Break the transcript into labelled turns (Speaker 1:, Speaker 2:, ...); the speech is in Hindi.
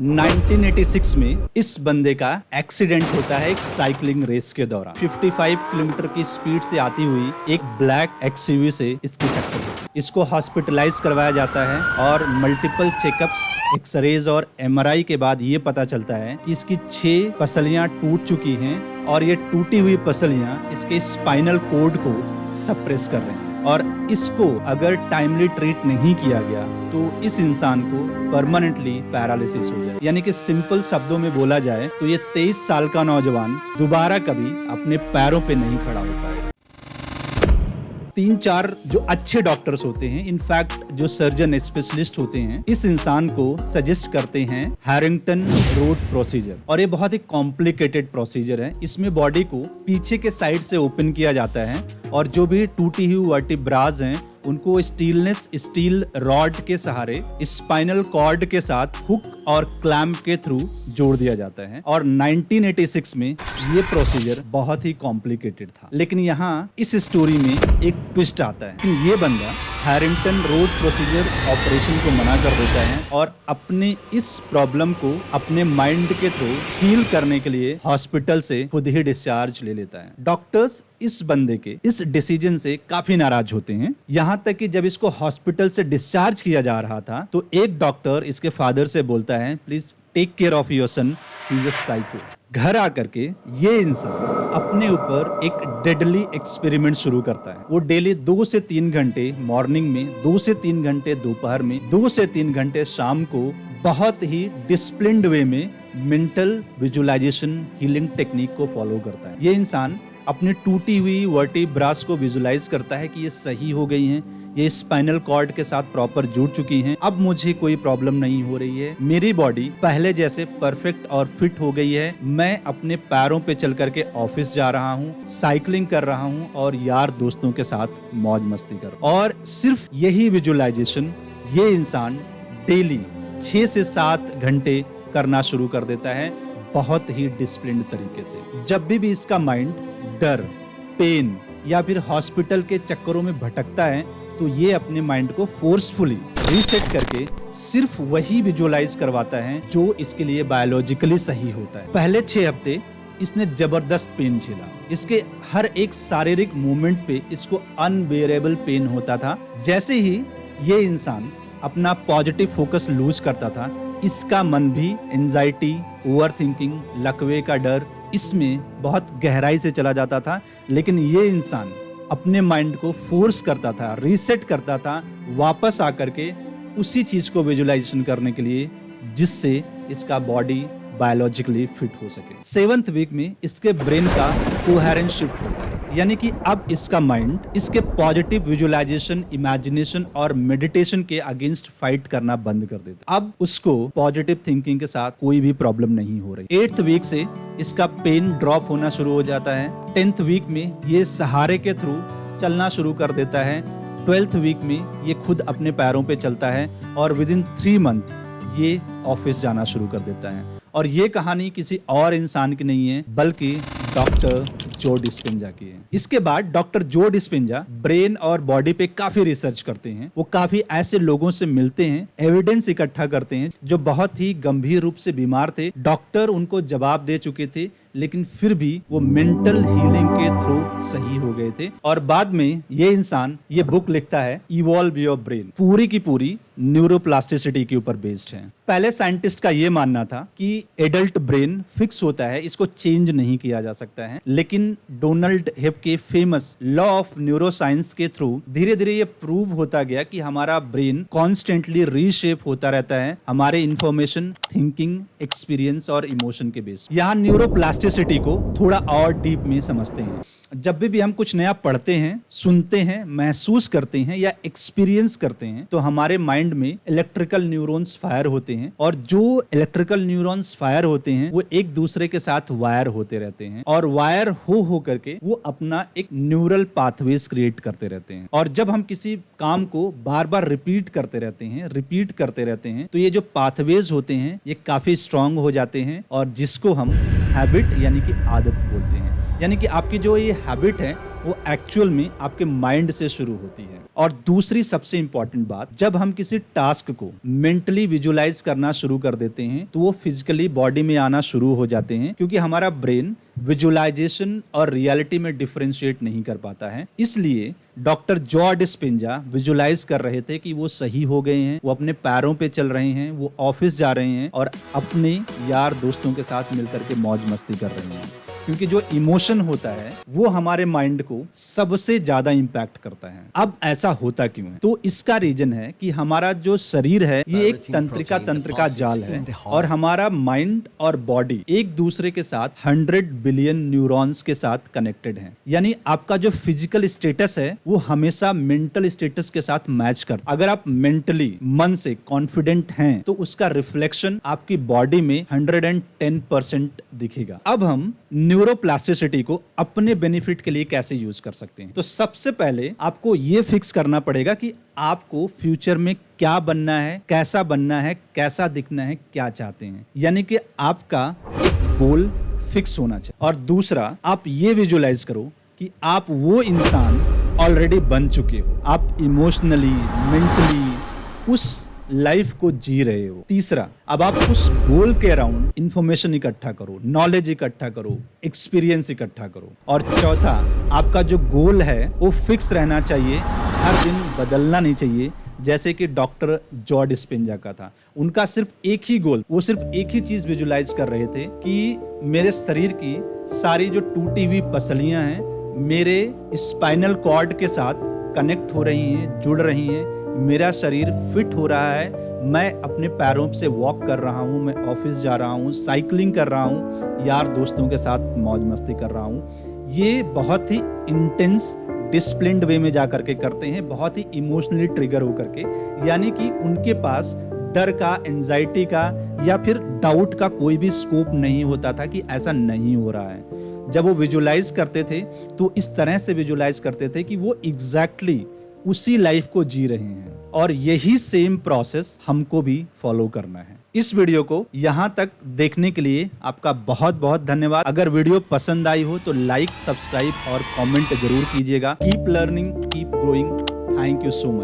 Speaker 1: 1986 में इस बंदे का एक्सीडेंट होता है एक साइकिलिंग रेस के दौरान। 55 किलोमीटर की स्पीड से आती हुई एक ब्लैक एक्सयूवी से इसकी टक्कर होती है। इसको हॉस्पिटलाइज करवाया जाता है और मल्टीपल चेकअप्स, एक्सरेज और एमआरआई के बाद ये पता चलता है कि इसकी 6 पसलियां टूट चुकी हैं और ये टूटी हुई पसलियां इसके स्पाइनल कॉर्ड को सप्रेस कर रहे हैं और इसको अगर टाइमली ट्रीट नहीं किया गया तो इस इंसान को परमानेंटली पैरालिसिस हो जाए। यानी कि सिंपल शब्दों में बोला जाए तो ये 23 साल का नौजवान दोबारा कभी अपने पैरों पे नहीं खड़ा हो पाएगा। 3-4 जो अच्छे डॉक्टर्स होते हैं, इनफैक्ट जो सर्जन स्पेशलिस्ट होते हैं, इस इंसान को सजेस्ट करते हैं हैरिंगटन रोड प्रोसीजर। और ये बहुत ही कॉम्प्लिकेटेड प्रोसीजर है। इसमें बॉडी को पीछे के साइड से ओपन किया जाता है और जो भी टूटी हुई वर्टिब्राज हैं उनको स्टील रॉड के सहारे स्पाइनल कॉर्ड के साथ हुक और क्लैम्प के थ्रू जोड़ दिया जाता है। और 1986 में ये प्रोसीजर बहुत ही कॉम्प्लिकेटेड था। लेकिन यहाँ इस स्टोरी में एक ट्विस्ट आता है कि ये बंदा हैरिंगटन रोड प्रोसीजर ऑपरेशन को मना कर देता है और अपने इस प्रॉब्लम को अपने माइंड के थ्रू हील करने के लिए हॉस्पिटल से खुद ही डिस्चार्ज ले लेता है। डॉक्टर्स इस बंदे के इस डिसीजन से काफी नाराज होते हैं। यहाँ तक कि जब इसको हॉस्पिटल से डिस्चार्ज किया जा रहा था तो एक डॉक्टर इसके फादर से बोलता है, please take care of your son, he is a psycho. घर आकर के ये इंसान अपने ऊपर एक डेडली एक्सपेरिमेंट शुरू करता है। वो डेली 2 से 3 घंटे मॉर्निंग में, 2 से 3 घंटे दोपहर में, 2 से 3 घंटे शाम को बहुत ही डिसिप्लिन्ड वे में मेंटल विजुअलाइजेशन हीलिंग टेक्निक को फॉलो करता है। ये इंसान अपनी टूटी हुई वर्टिब्रास को विजुलाइज करता है कि ये सही हो गई हैं, ये स्पाइनल कॉर्ड के साथ प्रॉपर जुड़ चुकी हैं, अब मुझे कोई प्रॉब्लम नहीं हो रही है, मेरी बॉडी पहले जैसे परफेक्ट और फिट हो गई है, मैं अपने पैरों पे चल करके ऑफिस जा रहा हूँ, साइकिलिंग कर रहा हूँ और यार दोस्तों के साथ मौज मस्ती कर रहा हूँ। और सिर्फ यही विजुलाइजेशन ये इंसान डेली 6 से 7 घंटे करना शुरू कर देता है, बहुत ही डिसिप्लिन्ड तरीके से। जब भी इसका माइंड डर, पेन या फिर हॉस्पिटल के चक्करों में भटकता है तो ये अपने माइंड को फोर्सफुली रीसेट करके सिर्फ वही विजुअलाइज करवाता है जो इसके लिए बायोलॉजिकली सही होता है। पहले 6 हफ्ते इसने जबरदस्त पेन झेला। इसके हर एक शारीरिक मूवमेंट पे इसको अनबेरेबल पेन होता था। जैसे ही ये इंसान अपना पॉजिटिव फोकस लूज करता था, इसका मन भी एंजाइटी, ओवरथिंकिंग, लकवे का डर, इसमें बहुत गहराई से चला जाता था। लेकिन ये इंसान अपने माइंड को फोर्स करता था, रीसेट करता था, वापस आकर के उसी चीज को विजुअलाइजेशन करने के लिए जिससे इसका बॉडी बायोलॉजिकली फिट हो सके। 7th वीक में इसके ब्रेन का कोहेरेंट शिफ्ट होता है, यानी कि अब इसका माइंड इसके पॉजिटिव विजुअलाइजेशन, इमेजिनेशन और मेडिटेशन के अगेंस्ट फाइट करना बंद कर देता है। अब उसको पॉजिटिव थिंकिंग के साथ कोई भी प्रॉब्लम नहीं हो रही। 8th वीक से इसका पेन ड्रॉप होना शुरू हो जाता है। 10th वीक में ये सहारे के थ्रू चलना शुरू कर देता है। 12th वीक में ये खुद अपने पैरों पे चलता है और विदिन 3 मंथ ये ऑफिस जाना शुरू कर देता है। और ये कहानी किसी और इंसान की नहीं है बल्कि डॉक्टर जो डिस्पेंजा की है। इसके बाद डॉक्टर जो डिस्पेंजा ब्रेन और बॉडी पे काफी रिसर्च करते हैं। वो काफी ऐसे लोगों से मिलते हैं, एविडेंस इकट्ठा करते हैं जो बहुत ही गंभीर रूप से बीमार थे। डॉक्टर उनको जवाब दे चुके थे लेकिन फिर भी वो मेंटल हीलिंग के थ्रू सही हो गए थे। और बाद में ये इंसान ये बुक लिखता है, इवॉल्व योर ब्रेन, पूरी की पूरी न्यूरोप्लास्टिसिटी के ऊपर बेस्ड है। पहले साइंटिस्ट का ये मानना था कि एडल्ट ब्रेन फिक्स होता है, इसको चेंज नहीं किया जा सकता है। लेकिन डोनाल्ड हेप के फेमस लॉ ऑफ न्यूरोसाइंस के थ्रू धीरे धीरे ये प्रूव होता गया कि हमारा ब्रेन कॉन्स्टेंटली रीशेप होता रहता है हमारे इंफॉर्मेशन, थिंकिंग, एक्सपीरियंस और इमोशन के बेस। यहाँ न्यूरोप्लास्टिसिटी को थोड़ा और डीप में समझते हैं। जब भी हम कुछ नया पढ़ते हैं, सुनते हैं, महसूस करते हैं या एक्सपीरियंस करते हैं तो हमारे माइंड में इलेक्ट्रिकल न्यूरॉन्स फायर होते हैं और जो इलेक्ट्रिकल न्यूरॉन्स फायर होते हैं वो एक दूसरे के साथ वायर होते रहते हैं और वायर हो करके वो अपना एक न्यूरल पाथवेज क्रिएट करते रहते हैं। और जब हम किसी काम को बार बार रिपीट करते रहते हैं तो ये जो पाथवेज होते हैं ये काफी स्ट्रांग हो जाते हैं और जिसको हम हैबिट यानी कि आदत बोलते हैं। यानी कि आपकी जो ये हैबिट है वो एक्चुअल में आपके माइंड से शुरू होती है। और दूसरी सबसे इंपॉर्टेंट बात, जब हम किसी टास्क को मेंटली विजुलाइज करना शुरू कर देते हैं तो वो फिजिकली बॉडी में आना शुरू हो जाते हैं, क्योंकि हमारा ब्रेन विजुलाइजेशन और रियलिटी में डिफरेंशिएट नहीं कर पाता है। इसलिए डॉक्टर जॉ डिस्पेंजा विजुलाइज कर रहे थे कि वो सही हो गए हैं, वो अपने पैरों पे चल रहे हैं, वो ऑफिस जा रहे हैं और अपने यार दोस्तों के साथ मिलकर के मौज मस्ती कर रहे हैं। क्योंकि जो इमोशन होता है वो हमारे माइंड को सबसे ज्यादा इंपैक्ट करता है। अब ऐसा होता क्यों है? तो इसका रीजन है कि हमारा जो शरीर है ये एक तंत्रिका तंत्र का जाल है और हमारा माइंड और बॉडी एक दूसरे के साथ 100 बिलियन न्यूरॉन्स के साथ कनेक्टेड है। यानी आपका जो फिजिकल स्टेटस है वो हमेशा मेंटल स्टेटस के साथ मैच करता है। अगर आप मेंटली मन से कॉन्फिडेंट हैं तो उसका रिफ्लेक्शन आपकी बॉडी में 110% दिखेगा। अब हम न्यूरोप्लास्टिसिटी को अपने बेनिफिट के लिए कैसे यूज कर सकते हैं? तो सबसे पहले आपको ये फिक्स करना पड़ेगा कि आपको फ्यूचर में क्या बनना है, कैसा बनना है, कैसा दिखना है, क्या चाहते हैं। यानी कि आपका एक गोल फिक्स होना चाहिए। और दूसरा, आप ये विजुलाइज करो कि आप वो इंसान ऑलरेडी बन चुके हो, आप इमोशनली मेंटली उस लाइफ को जी रहे हो। तीसरा, अब आप उस गोल के अराउंड इंफॉर्मेशन इकट्ठा करो, नॉलेज इकट्ठा करो, एक्सपीरियंस इकट्ठा करो। और चौथा, आपका जो गोल है वो फिक्स रहना चाहिए, हर दिन बदलना नहीं चाहिए। जैसे कि डॉक्टर जॉ डिस्पेंजा का था, उनका सिर्फ एक ही गोल, वो सिर्फ एक ही चीज विजुलाइज कर रहे थे कि मेरे शरीर की सारी जो टूटी हुई पसलियां हैं मेरे स्पाइनल कॉर्ड के साथ कनेक्ट हो रही हैं, जुड़ रही हैं, मेरा शरीर फिट हो रहा है, मैं अपने पैरों से वॉक कर रहा हूँ, मैं ऑफिस जा रहा हूँ, साइकिलिंग कर रहा हूँ, यार दोस्तों के साथ मौज मस्ती कर रहा हूँ। ये बहुत ही इंटेंस डिसिप्लिन्ड वे में जा करके करते हैं, बहुत ही इमोशनली ट्रिगर होकर के। यानी कि उनके पास डर का, एंजाइटी का या फिर डाउट का कोई भी स्कोप नहीं होता था कि ऐसा नहीं हो रहा है। जब वो विजुलाइज करते थे तो इस तरह से विजुलाइज करते थे कि वो एग्जैक्टली उसी लाइफ को जी रहे हैं। और यही सेम प्रोसेस हमको भी फॉलो करना है। इस वीडियो को यहाँ तक देखने के लिए आपका बहुत बहुत धन्यवाद। अगर वीडियो पसंद आई हो तो लाइक, सब्सक्राइब और कमेंट जरूर कीजिएगा। Keep learning, keep growing. Thank you so much.